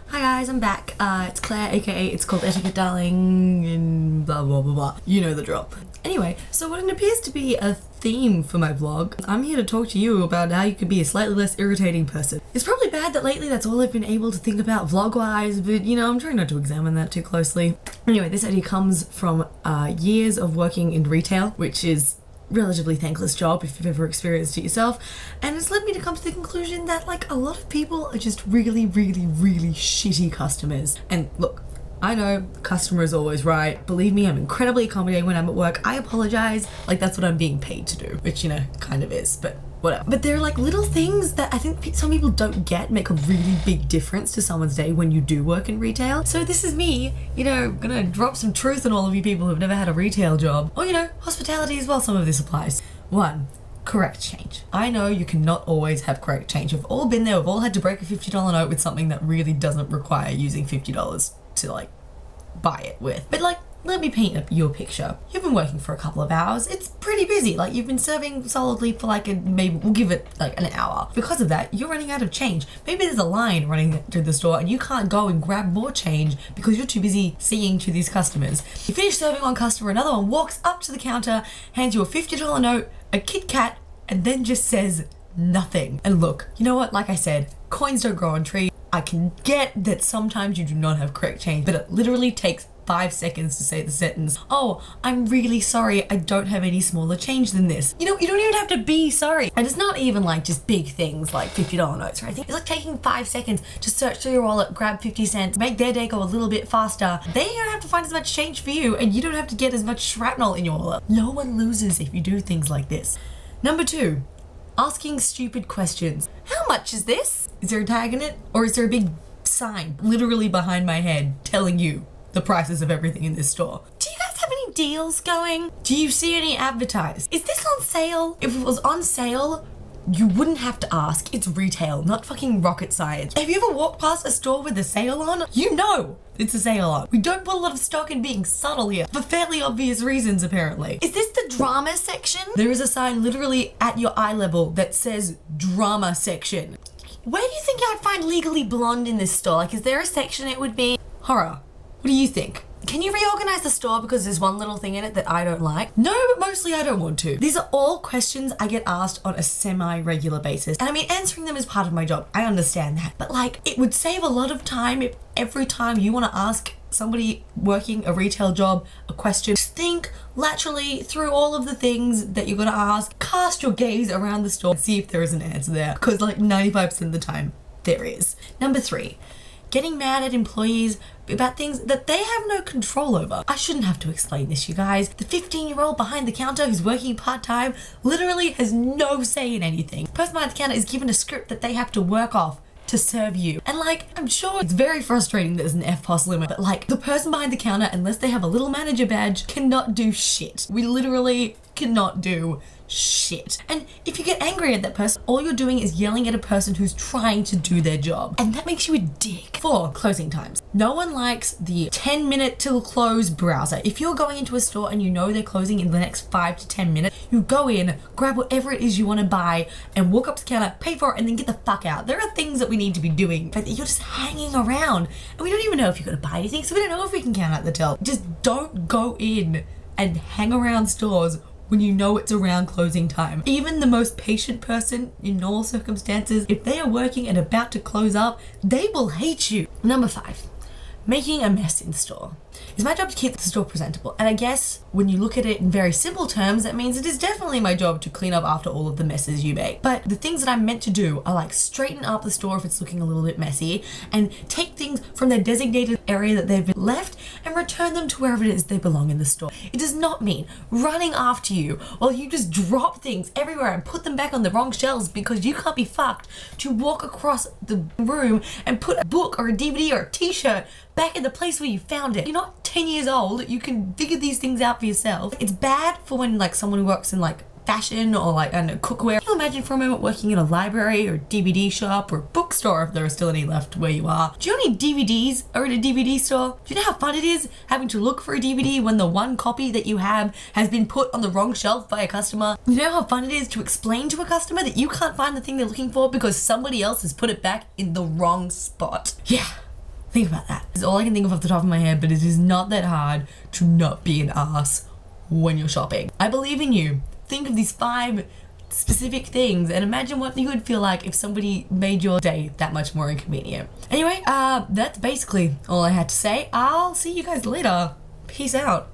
Hi guys, I'm back. It's Claire, aka It's Called Etiquette Darling, and blah blah blah blah. You know the drop. Anyway, so what it appears to be a theme for my vlog, I'm here to talk to you about how you could be a slightly less irritating person. It's probably bad that lately that's all I've been able to think about vlog-wise, but you know, I'm trying not to examine that too closely. Anyway, this idea comes from years of working in retail, which is relatively thankless job if you've ever experienced it yourself, and it's led me to come to the conclusion that like a lot of people are just really shitty customers. And look, I know customer is always right. Believe me, I'm incredibly accommodating when I'm at work. I apologize, like that's what I'm being paid to do, which you know kind of is, but whatever. But there are like little things that I think some people don't get make a really big difference to someone's day when you do work in retail. So this is me, you know, gonna drop some truth on all of you people who've never had a retail job, or you know, hospitality as well, some of this applies. 1. Correct change. I know you cannot always have correct change. We've all been there, we've all had to break a $50 note with something that really doesn't require using $50 to like buy it with. But like, let me paint your picture. You've been working for a couple of hours. It's pretty busy. Like you've been serving solidly for like maybe we'll give it like an hour. Because of that, you're running out of change. Maybe there's a line running through the store and you can't go and grab more change because you're too busy seeing to these customers. You finish serving one customer, another one walks up to the counter, hands you a $50 note, a Kit Kat, and then just says nothing. And look, you know what? Like I said, coins don't grow on trees. I can get that sometimes you do not have correct change, but it literally takes 5 seconds to say the sentence, "Oh, I'm really sorry, I don't have any smaller change than this." You know, you don't even have to be sorry. And it's not even like just big things like $50 notes or anything. It's like taking 5 seconds to search through your wallet, grab 50 cents, make their day go a little bit faster. They don't have to find as much change for you, and you don't have to get as much shrapnel in your wallet. No one loses if you do things like this. Number 2, asking stupid questions. How much is this? Is there a tag in it? Or is there a big sign literally behind my head telling you the prices of everything in this store? Do you guys have any deals going? Do you see any advertised? Is this on sale? If it was on sale, you wouldn't have to ask. It's retail, not fucking rocket science. Have you ever walked past a store with a sale on? You know it's a sale on. We don't put a lot of stock in being subtle here, for fairly obvious reasons apparently. Is this the drama section? There is a sign literally at your eye level that says drama section. Where do you think I'd find Legally Blonde in this store? Like, is there a section it would be? Horror. What do you think? Can you reorganize the store because there's one little thing in it that I don't like? No, but mostly I don't want to. These are all questions I get asked on a semi-regular basis. And I mean, answering them is part of my job. I understand that. But like, it would save a lot of time if every time you want to ask somebody working a retail job a question, just think laterally through all of the things that you're gonna ask, cast your gaze around the store and see if there is an answer there. Because like 95% of the time, there is. Number 3, getting mad at employees about things that they have no control over. I shouldn't have to explain this, you guys. The 15-year-old behind the counter who's working part-time literally has no say in anything. The person behind the counter is given a script that they have to work off to serve you. And like, I'm sure it's very frustrating that there's an FPOS limit, but like the person behind the counter, unless they have a little manager badge, cannot do shit. We literally cannot do shit. And if you get angry at that person, all you're doing is yelling at a person who's trying to do their job. And that makes you a dick. 4, closing times. No one likes the 10-minute till close browser. If you're going into a store and you know they're closing in the next 5 to 10 minutes, you go in, grab whatever it is you want to buy, and walk up to the counter, pay for it, and then get the fuck out. There are things that we need to be doing, but you're just hanging around. And we don't even know if you're going to buy anything, so we don't know if we can count out the till. Just don't go in and hang around stores when you know it's around closing time. Even the most patient person in normal circumstances, if they are working and about to close up, they will hate you. Number 5, making a mess in store. It's my job to keep the store presentable. And I guess when you look at it in very simple terms, that means it is definitely my job to clean up after all of the messes you make. But the things that I'm meant to do are like straighten up the store if it's looking a little bit messy, and take things from their designated area that they've been left and return them to wherever it is they belong in the store. It does not mean running after you while you just drop things everywhere and put them back on the wrong shelves because you can't be fucked to walk across the room and put a book or a DVD or a t-shirt back in the place where you found it. You're not 10 years old, you can figure these things out for yourself. It's bad for when like someone who works in like fashion or like, I don't know, cookware. Can you imagine for a moment working in a library or DVD shop or bookstore, if there are still any left where you are? Do you know how many DVDs are in a DVD store? Do you know how fun it is having to look for a DVD when the one copy that you have has been put on the wrong shelf by a customer? You know how fun it is to explain to a customer that you can't find the thing they're looking for because somebody else has put it back in the wrong spot? Yeah. Think about that. It's all I can think of off the top of my head, but it is not that hard to not be an ass when you're shopping. I believe in you. Think of these 5 specific things and imagine what you would feel like if somebody made your day that much more inconvenient. Anyway, that's basically all I had to say. I'll see you guys later. Peace out.